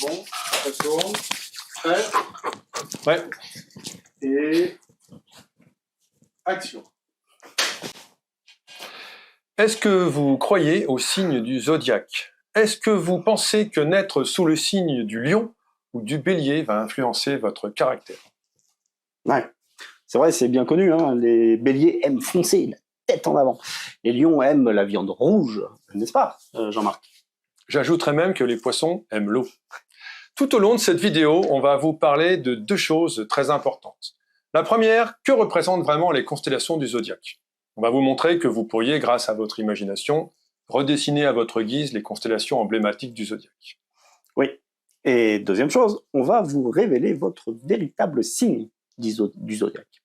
Bon, ça tourne. Prêt? Ouais. Et... action. Est-ce que vous croyez au signe du zodiaque? Est-ce que vous pensez que naître sous le signe du lion ou du bélier va influencer votre caractère? Ouais, c'est vrai, c'est bien connu, hein. Les béliers aiment foncer, la tête en avant. Les lions aiment la viande rouge, n'est-ce pas, Jean-Marc? J'ajouterais même que les poissons aiment l'eau. Tout au long de cette vidéo, on va vous parler de deux choses très importantes. La première, que représentent vraiment les constellations du zodiaque? On va vous montrer que vous pourriez, grâce à votre imagination, redessiner à votre guise les constellations emblématiques du zodiaque. Oui. Et deuxième chose, on va vous révéler votre véritable signe du zodiaque.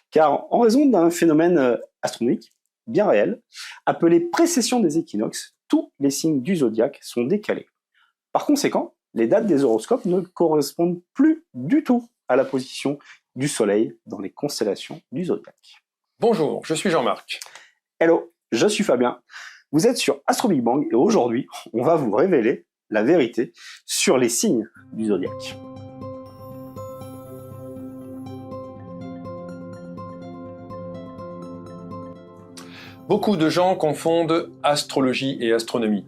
Car en raison d'un phénomène astronomique bien réel, appelé précession des équinoxes, tous les signes du zodiaque sont décalés. Par conséquent, les dates des horoscopes ne correspondent plus du tout à la position du Soleil dans les constellations du zodiaque. Bonjour, je suis Jean-Marc. Hello, je suis Fabien. Vous êtes sur Astro Big Bang et aujourd'hui, on va vous révéler la vérité sur les signes du zodiaque. Beaucoup de gens confondent astrologie et astronomie.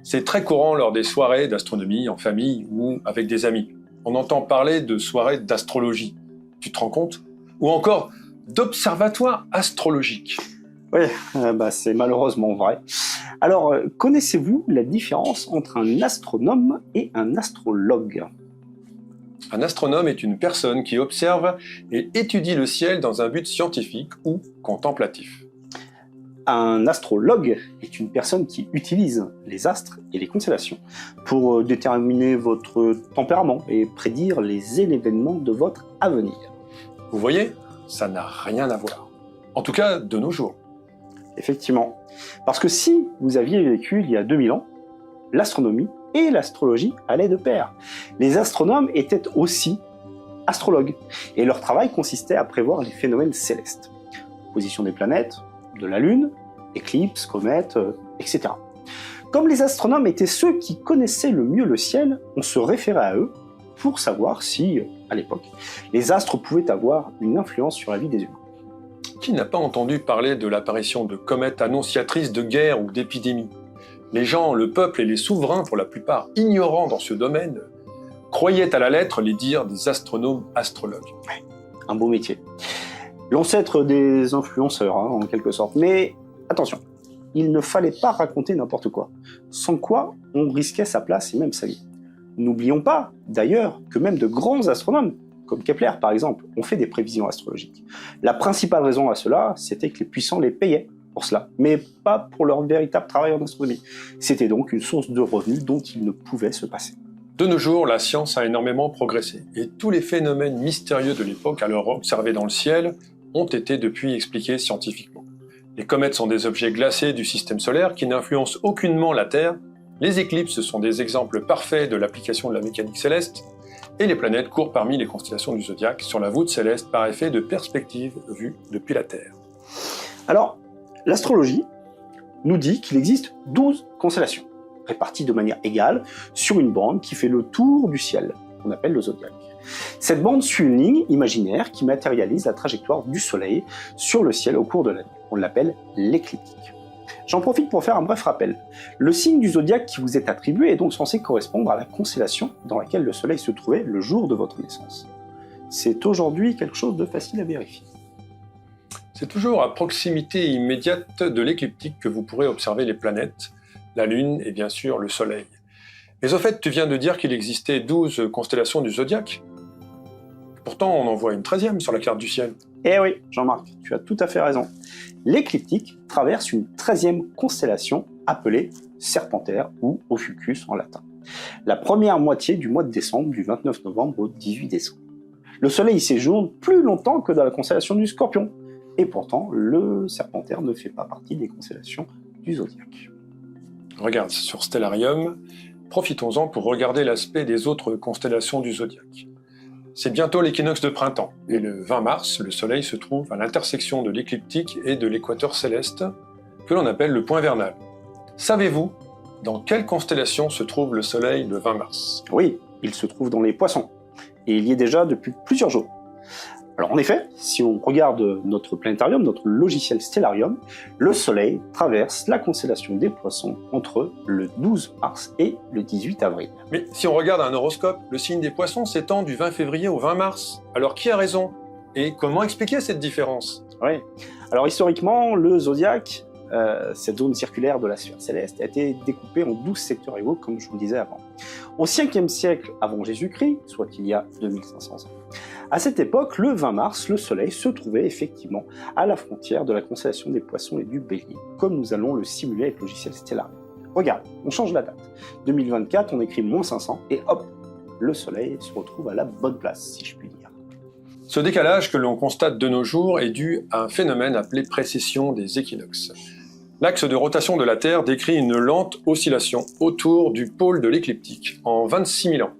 C'est très courant lors des soirées d'astronomie en famille ou avec des amis. On entend parler de soirées d'astrologie. Tu te rends compte? Ou encore d'observatoire astrologique. Oui, c'est malheureusement vrai. Alors, connaissez-vous la différence entre un astronome et un astrologue? Un astronome est une personne qui observe et étudie le ciel dans un but scientifique ou contemplatif. Un astrologue est une personne qui utilise les astres et les constellations pour déterminer votre tempérament et prédire les événements de votre avenir. Vous voyez, ça n'a rien à voir. En tout cas, de nos jours. Effectivement. Parce que si vous aviez vécu il y a 2000 ans, l'astronomie et l'astrologie allaient de pair. Les astronomes étaient aussi astrologues, et leur travail consistait à prévoir les phénomènes célestes. Position des planètes, de la Lune, éclipses, comètes, etc. Comme les astronomes étaient ceux qui connaissaient le mieux le ciel, on se référait à eux pour savoir si, à l'époque, les astres pouvaient avoir une influence sur la vie des humains. Qui n'a pas entendu parler de l'apparition de comètes annonciatrices de guerre ou d'épidémies? Les gens, le peuple et les souverains, pour la plupart ignorants dans ce domaine, croyaient à la lettre les dires des astronomes astrologues. Un beau métier. L'ancêtre des influenceurs, en quelque sorte. Mais attention, il ne fallait pas raconter n'importe quoi, sans quoi on risquait sa place et même sa vie. N'oublions pas, d'ailleurs, que même de grands astronomes, comme Kepler par exemple, ont fait des prévisions astrologiques. La principale raison à cela, c'était que les puissants les payaient pour cela, mais pas pour leur véritable travail en astronomie. C'était donc une source de revenus dont ils ne pouvaient se passer. De nos jours, la science a énormément progressé, et tous les phénomènes mystérieux de l'époque alors observés dans le ciel ont été depuis expliqués scientifiquement. Les comètes sont des objets glacés du système solaire qui n'influencent aucunement la Terre, les éclipses sont des exemples parfaits de l'application de la mécanique céleste, et les planètes courent parmi les constellations du zodiaque sur la voûte céleste par effet de perspective vue depuis la Terre. Alors, l'astrologie nous dit qu'il existe 12 constellations, réparties de manière égale sur une bande qui fait le tour du ciel, qu'on appelle le zodiaque. Cette bande suit une ligne imaginaire qui matérialise la trajectoire du Soleil sur le ciel au cours de l'année. On l'appelle l'écliptique. J'en profite pour faire un bref rappel. Le signe du zodiaque qui vous est attribué est donc censé correspondre à la constellation dans laquelle le Soleil se trouvait le jour de votre naissance. C'est aujourd'hui quelque chose de facile à vérifier. C'est toujours à proximité immédiate de l'écliptique que vous pourrez observer les planètes, la Lune et bien sûr le Soleil. Mais au fait, tu viens de dire qu'il existait 12 constellations du zodiaque. Pourtant, on en voit une 13e sur la carte du ciel. Eh oui, Jean-Marc, tu as tout à fait raison. L'écliptique traverse une 13e constellation appelée Serpentaire ou Ophiuchus en latin. La première moitié du mois de décembre, du 29 novembre au 18 décembre. Le Soleil y séjourne plus longtemps que dans la constellation du Scorpion. Et pourtant, le Serpentaire ne fait pas partie des constellations du zodiaque. Regarde, sur Stellarium, profitons-en pour regarder l'aspect des autres constellations du zodiaque. C'est bientôt l'équinoxe de printemps, et le 20 mars, le Soleil se trouve à l'intersection de l'écliptique et de l'équateur céleste, que l'on appelle le point vernal. Savez-vous dans quelle constellation se trouve le Soleil le 20 mars? Oui, il se trouve dans les Poissons, et il y est déjà depuis plusieurs jours. Alors en effet, si on regarde notre planétarium, notre logiciel Stellarium, le Soleil traverse la constellation des Poissons entre le 12 mars et le 18 avril. Mais si on regarde un horoscope, le signe des Poissons s'étend du 20 février au 20 mars. Alors qui a raison? Et comment expliquer cette différence? Oui. Alors historiquement, le zodiaque, cette zone circulaire de la sphère céleste, a été découpée en 12 secteurs égaux, comme je vous le disais avant. Au 5e siècle avant Jésus-Christ, soit il y a 2500 ans, à cette époque, le 20 mars, le Soleil se trouvait effectivement à la frontière de la constellation des Poissons et du Bélier, comme nous allons le simuler avec le logiciel Stellarium. Regarde, on change la date. 2024, on écrit -500 et hop, le Soleil se retrouve à la bonne place, si je puis dire. Ce décalage que l'on constate de nos jours est dû à un phénomène appelé précession des équinoxes. L'axe de rotation de la Terre décrit une lente oscillation autour du pôle de l'écliptique en 26 000 ans.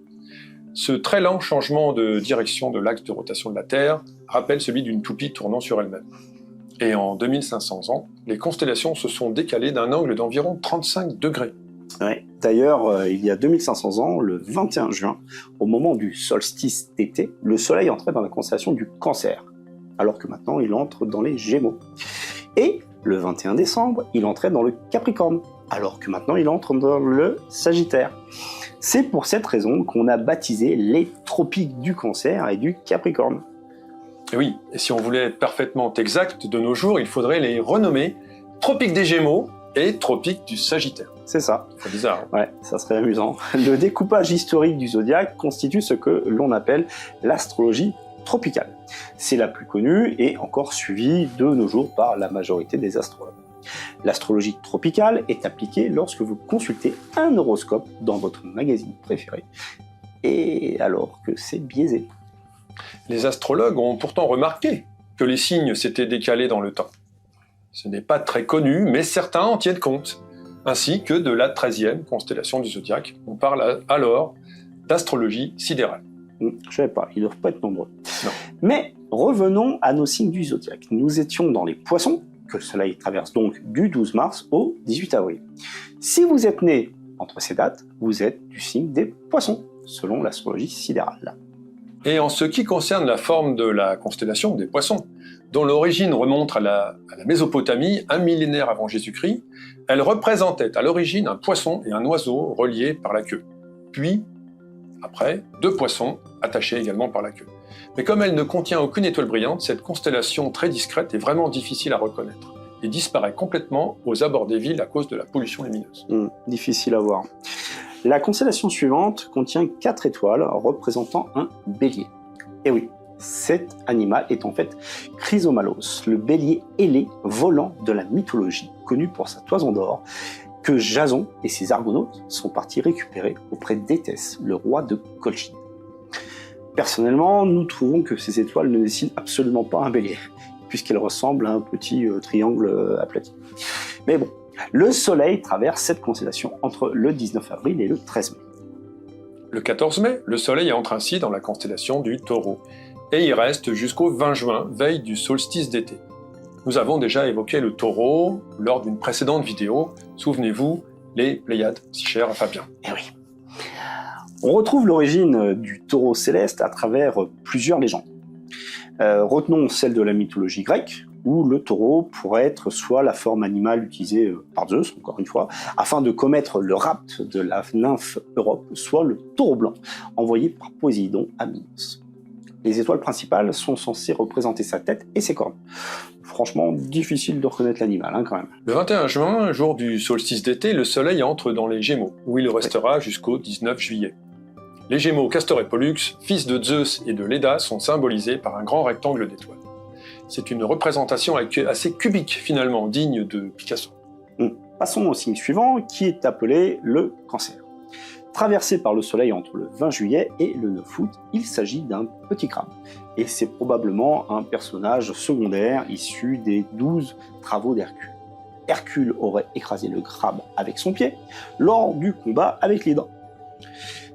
Ce très lent changement de direction de l'axe de rotation de la Terre rappelle celui d'une toupie tournant sur elle-même. Et en 2500 ans, les constellations se sont décalées d'un angle d'environ 35 degrés. Ouais. D'ailleurs, il y a 2500 ans, le 21 juin, au moment du solstice d'été, le Soleil entrait dans la constellation du Cancer, alors que maintenant il entre dans les Gémeaux. Et le 21 décembre, il entrait dans le Capricorne, alors que maintenant il entre dans le Sagittaire. C'est pour cette raison qu'on a baptisé les tropiques du Cancer et du Capricorne. Et oui, et si on voulait être parfaitement exact de nos jours, il faudrait les renommer tropiques des Gémeaux et tropiques du Sagittaire. C'est ça. C'est bizarre. Ouais, ça serait amusant. Le découpage historique du zodiaque constitue ce que l'on appelle l'astrologie tropicale. C'est la plus connue et encore suivie de nos jours par la majorité des astrologues. L'astrologie tropicale est appliquée lorsque vous consultez un horoscope dans votre magazine préféré, et alors que c'est biaisé. Les astrologues ont pourtant remarqué que les signes s'étaient décalés dans le temps. Ce n'est pas très connu, mais certains en tiennent compte, ainsi que de la 13e constellation du zodiaque. On parle alors d'astrologie sidérale. Je ne savais pas, ils ne doivent pas être nombreux. Non. Mais revenons à nos signes du zodiaque. Nous étions dans les Poissons, que le Soleil traverse donc du 12 mars au 18 avril. Si vous êtes né entre ces dates, vous êtes du signe des Poissons, selon l'astrologie sidérale. Et en ce qui concerne la forme de la constellation des Poissons, dont l'origine remonte à la Mésopotamie, un millénaire avant Jésus-Christ, elle représentait à l'origine un poisson et un oiseau reliés par la queue. Puis, après, 2 poissons attachés également par la queue. Mais comme elle ne contient aucune étoile brillante, cette constellation très discrète est vraiment difficile à reconnaître et disparaît complètement aux abords des villes à cause de la pollution lumineuse. Difficile à voir. La constellation suivante contient 4 étoiles représentant un bélier. Et oui, cet animal est en fait Chrysomalos, le bélier ailé volant de la mythologie, connu pour sa toison d'or, que Jason et ses argonautes sont partis récupérer auprès d'Éthès, le roi de Colchide. Personnellement, nous trouvons que ces étoiles ne dessinent absolument pas un bélier, puisqu'elles ressemblent à un petit triangle aplati. Mais bon, le Soleil traverse cette constellation entre le 19 avril et le 13 mai. Le 14 mai, le Soleil entre ainsi dans la constellation du Taureau, et il reste jusqu'au 20 juin, veille du solstice d'été. Nous avons déjà évoqué le Taureau lors d'une précédente vidéo, souvenez-vous, les Pléiades, si chères à Fabien. Eh oui. On retrouve l'origine du Taureau céleste à travers plusieurs légendes. Retenons celle de la mythologie grecque, où le taureau pourrait être soit la forme animale utilisée par Zeus, encore une fois, afin de commettre le rapt de la nymphe Europe, soit le taureau blanc, envoyé par Poséidon à Minos. Les étoiles principales sont censées représenter sa tête et ses cornes. Franchement, difficile de reconnaître l'animal, quand même. Le 21 juin, jour du solstice d'été, le Soleil entre dans les Gémeaux, où il restera jusqu'au 19 juillet. Les Gémeaux, Castor et Pollux, fils de Zeus et de Léda, sont symbolisés par un grand rectangle d'étoiles. C'est une représentation assez cubique, finalement, digne de Picasso. Passons au signe suivant, qui est appelé le Cancer. Traversé par le Soleil entre le 20 juillet et le 9 août, il s'agit d'un petit crabe. Et c'est probablement un personnage secondaire issu des 12 travaux d'Hercule. Hercule aurait écrasé le crabe avec son pied lors du combat avec l'Hydre.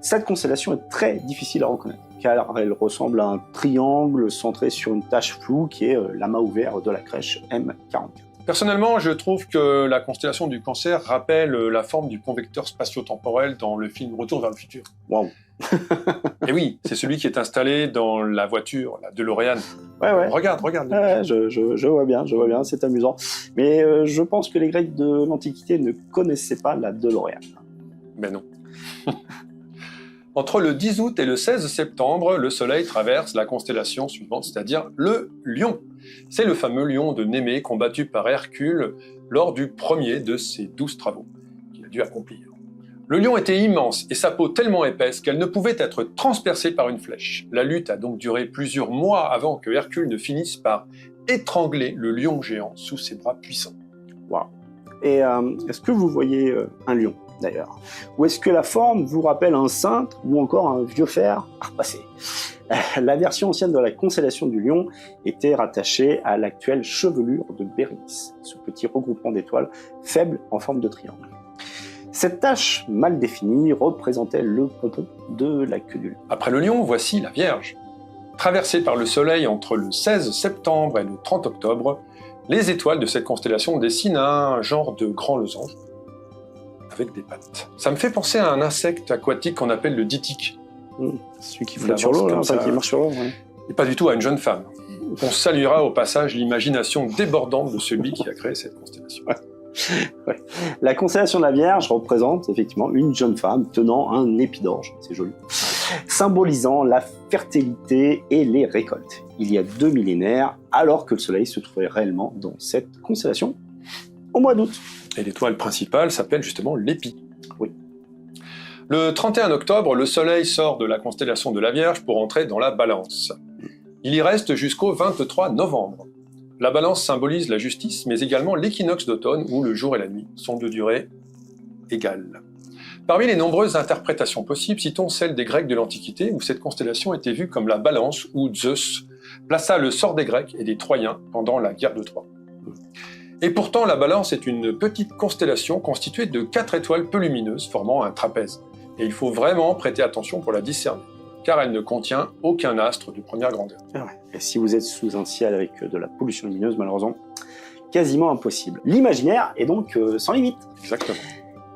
Cette constellation est très difficile à reconnaître, car elle ressemble à un triangle centré sur une tache floue qui est l'amas ouvert de la crèche M44. Personnellement, je trouve que la constellation du Cancer rappelle la forme du convecteur spatio-temporel dans le film Retour vers le futur. Waouh. Et oui, c'est celui qui est installé dans la voiture, la DeLorean. Ouais. Regarde. Ouais, je vois bien, c'est amusant. Mais je pense que les Grecs de l'Antiquité ne connaissaient pas la DeLorean. Mais non. Entre le 10 août et le 16 septembre, le Soleil traverse la constellation suivante, c'est-à-dire le Lion. C'est le fameux lion de Némée combattu par Hercule lors du premier de ses 12 travaux qu'il a dû accomplir. Le lion était immense et sa peau tellement épaisse qu'elle ne pouvait être transpercée par une flèche. La lutte a donc duré plusieurs mois avant que Hercule ne finisse par étrangler le lion géant sous ses bras puissants. Wow. Et est-ce que vous voyez un lion d'ailleurs? Ou est-ce que la forme vous rappelle un cintre ou encore un vieux fer à repasser? La version ancienne de la constellation du Lion était rattachée à l'actuelle chevelure de Bérénice, ce petit regroupement d'étoiles faibles en forme de triangle. Cette tache mal définie représentait le pompon de la queue du lion. Après le lion, voici la Vierge. Traversée par le Soleil entre le 16 septembre et le 30 octobre, les étoiles de cette constellation dessinent un genre de grand losange avec des pattes. Ça me fait penser à un insecte aquatique qu'on appelle le ditique. Celui qui flotte sur l'eau, qui marche sur l'eau. Ouais. Et pas du tout à une jeune femme. On saluera au passage l'imagination débordante de celui qui a créé cette constellation. Ouais. La constellation de la Vierge représente effectivement une jeune femme tenant un épi d'orge, c'est joli, symbolisant la fertilité et les récoltes. Il y a 2 millénaires, alors que le Soleil se trouvait réellement dans cette constellation au mois d'août. Et l'étoile principale s'appelle justement l'épi. Oui. Le 31 octobre, le Soleil sort de la constellation de la Vierge pour entrer dans la Balance. Il y reste jusqu'au 23 novembre. La Balance symbolise la justice, mais également l'équinoxe d'automne où le jour et la nuit sont de durée égale. Parmi les nombreuses interprétations possibles, citons celle des Grecs de l'Antiquité où cette constellation était vue comme la Balance où Zeus plaça le sort des Grecs et des Troyens pendant la guerre de Troie. Et pourtant, la Balance est une petite constellation constituée de 4 étoiles peu lumineuses formant un trapèze. Et il faut vraiment prêter attention pour la discerner, car elle ne contient aucun astre de première grandeur. Et si vous êtes sous un ciel avec de la pollution lumineuse, malheureusement, quasiment impossible. L'imaginaire est donc sans limite. Exactement.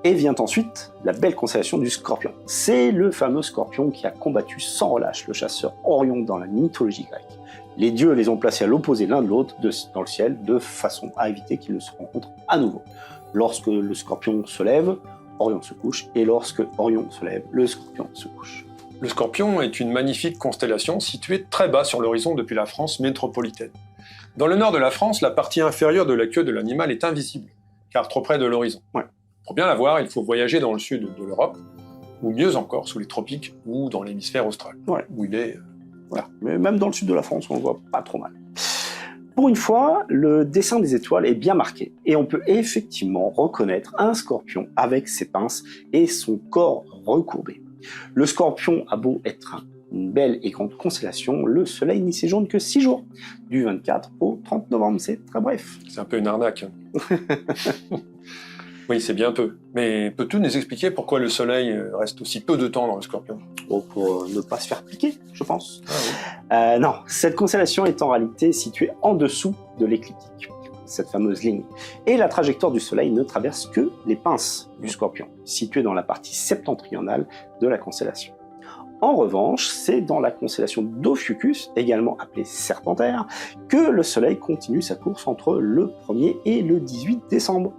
Et vient ensuite la belle constellation du Scorpion. C'est le fameux Scorpion qui a combattu sans relâche le chasseur Orion dans la mythologie grecque. Les dieux les ont placés à l'opposé l'un de l'autre dans le ciel, de façon à éviter qu'ils ne se rencontrent à nouveau. Lorsque le Scorpion se lève, Orion se couche, et lorsque Orion se lève, le Scorpion se couche. Le Scorpion est une magnifique constellation située très bas sur l'horizon depuis la France métropolitaine. Dans le nord de la France, la partie inférieure de la queue de l'animal est invisible, car trop près de l'horizon. Ouais. Pour bien la voir, il faut voyager dans le sud de l'Europe, ou mieux encore, sous les tropiques ou dans l'hémisphère austral, où il est... Voilà. Mais même dans le sud de la France, on le voit pas trop mal. Pour une fois, le dessin des étoiles est bien marqué, et on peut effectivement reconnaître un scorpion avec ses pinces et son corps recourbé. Le Scorpion a beau être une belle et grande constellation, le Soleil n'y séjourne que 6 jours, du 24 au 30 novembre, c'est très bref. C'est un peu une arnaque. Oui, c'est bien peu. Mais peux-tu nous expliquer pourquoi le Soleil reste aussi peu de temps dans le Scorpion? Pour ne pas se faire piquer, je pense. Ah oui. Non, cette constellation est en réalité située en dessous de l'écliptique, cette fameuse ligne. Et la trajectoire du Soleil ne traverse que les pinces du Scorpion, situées dans la partie septentrionale de la constellation. En revanche, c'est dans la constellation d'Ophiuchus, également appelée Serpentaire, que le Soleil continue sa course entre le 1er et le 18 décembre.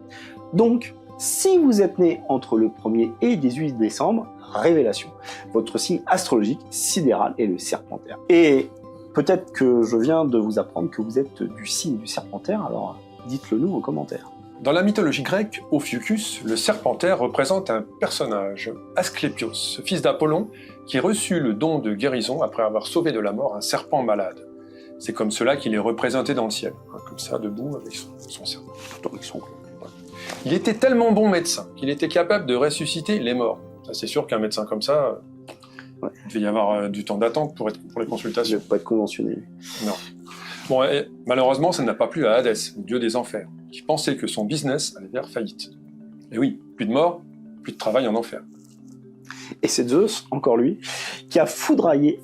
Donc, si vous êtes né entre le 1er et 18 décembre, révélation. Votre signe astrologique sidéral est le Serpentaire. Et peut-être que je viens de vous apprendre que vous êtes du signe du Serpentaire, alors dites-le nous en commentaire. Dans la mythologie grecque, Ophiuchus, le Serpentaire, représente un personnage, Asclépios, fils d'Apollon, qui reçut le don de guérison après avoir sauvé de la mort un serpent malade. C'est comme cela qu'il est représenté dans le ciel, comme ça, debout avec son serpent. Il était tellement bon médecin qu'il était capable de ressusciter les morts. Ça, c'est sûr qu'un médecin comme ça, il devait y avoir du temps d'attente pour les consultations. Il ne devait pas être conventionné. Non. Bon, et, malheureusement, ça n'a pas plu à Hadès, le dieu des enfers, qui pensait que son business allait faire faillite. Et oui, plus de morts, plus de travail en enfer. Et c'est Zeus, encore lui, qui a foudroyé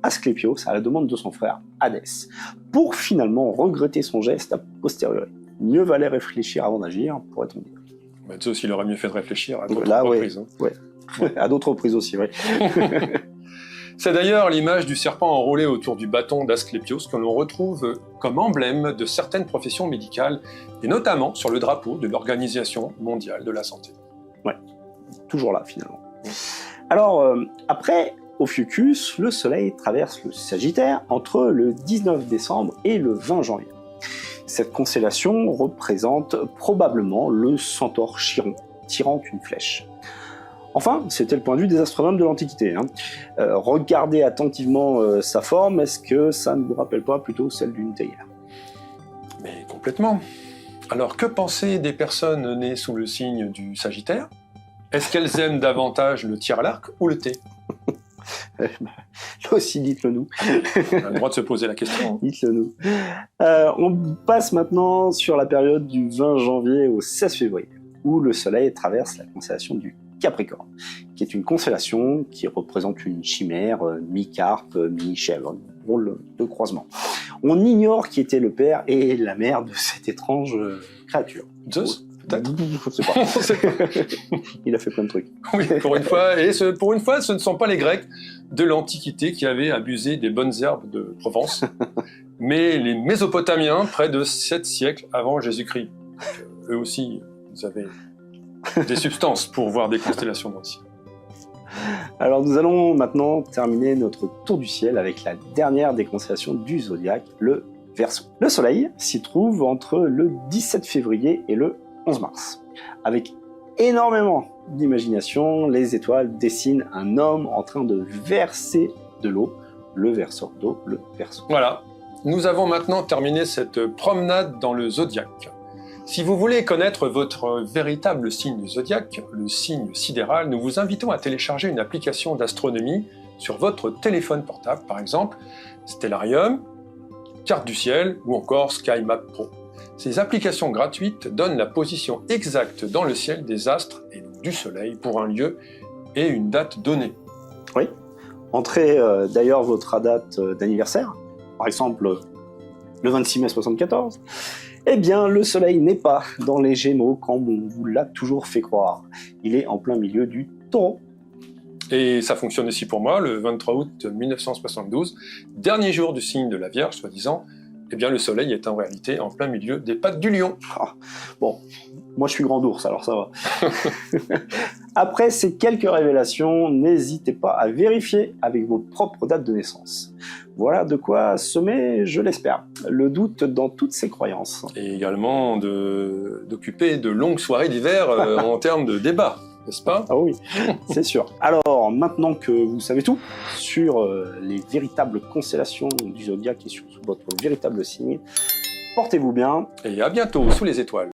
Asclépios à la demande de son frère Hadès, pour finalement regretter son geste a posteriori. mieux valait réfléchir avant d'agir, pourrait-on dire. Bah, Zeus, il aurait mieux fait de réfléchir à d'autres Là, reprises. Hein. Ouais. À d'autres reprises aussi, oui. C'est d'ailleurs l'image du serpent enroulé autour du bâton d'Asclépios que l'on retrouve comme emblème de certaines professions médicales, et notamment sur le drapeau de l'Organisation mondiale de la santé. Ouais, toujours là finalement. Alors, après Ophiuchus, le Soleil traverse le Sagittaire entre le 19 décembre et le 20 janvier. Cette constellation représente probablement le centaure Chiron, tirant une flèche. Enfin, c'était le point de vue des astronomes de l'Antiquité. Regardez attentivement sa forme, est-ce que ça ne vous rappelle pas plutôt celle d'une théière? Mais complètement. Alors, que penser des personnes nées sous le signe du Sagittaire? Est-ce qu'elles aiment davantage le tir à l'arc ou le thé? Là aussi, dites-le nous. On a le droit de se poser la question. Dites-le nous. On passe maintenant sur la période du 20 janvier au 16 février, où le Soleil traverse la constellation du Capricorne, qui est une constellation qui représente une chimère, mi-carpe, mi-chèvre, rôle de croisement. On ignore qui était le père et la mère de cette étrange créature. Zeus, peut-être? Je sais pas. On sait pas. Il a fait plein de trucs. Oui, pour une fois. Et pour une fois, ce ne sont pas les Grecs de l'Antiquité qui avaient abusé des bonnes herbes de Provence, mais les Mésopotamiens, près de 7 siècles avant Jésus-Christ. Eux aussi, ils avaient des substances pour voir des constellations dans le ciel. Alors nous allons maintenant terminer notre tour du ciel avec la dernière des constellations du zodiaque, le Verseau. Le Soleil s'y trouve entre le 17 février et le 11 mars. Avec énormément d'imagination, les étoiles dessinent un homme en train de verser de l'eau, le verseur d'eau, le Verseau. Voilà, nous avons maintenant terminé cette promenade dans le zodiaque. Si vous voulez connaître votre véritable signe zodiaque, le signe sidéral, nous vous invitons à télécharger une application d'astronomie sur votre téléphone portable, par exemple Stellarium, Carte du ciel ou encore SkyMap Pro. Ces applications gratuites donnent la position exacte dans le ciel des astres et donc du Soleil pour un lieu et une date donnée. Oui, entrez d'ailleurs votre date d'anniversaire, par exemple le 26 mai 74. Eh bien, le Soleil n'est pas dans les Gémeaux comme on vous l'a toujours fait croire. Il est en plein milieu du Taureau. Et ça fonctionne aussi pour moi, le 23 août 1972, dernier jour du signe de la Vierge, soi-disant, eh bien le Soleil est en réalité en plein milieu des pattes du lion. Ah, bon, moi je suis grand ours, alors ça va. Après ces quelques révélations, n'hésitez pas à vérifier avec vos propres dates de naissance. Voilà de quoi semer, je l'espère, le doute dans toutes ces croyances. Et également d'occuper de longues soirées d'hiver en termes de débat, n'est-ce pas? Ah oui, c'est sûr. Alors, maintenant que vous savez tout sur les véritables constellations du zodiaque et sur votre véritable signe, portez-vous bien. Et à bientôt sous les étoiles.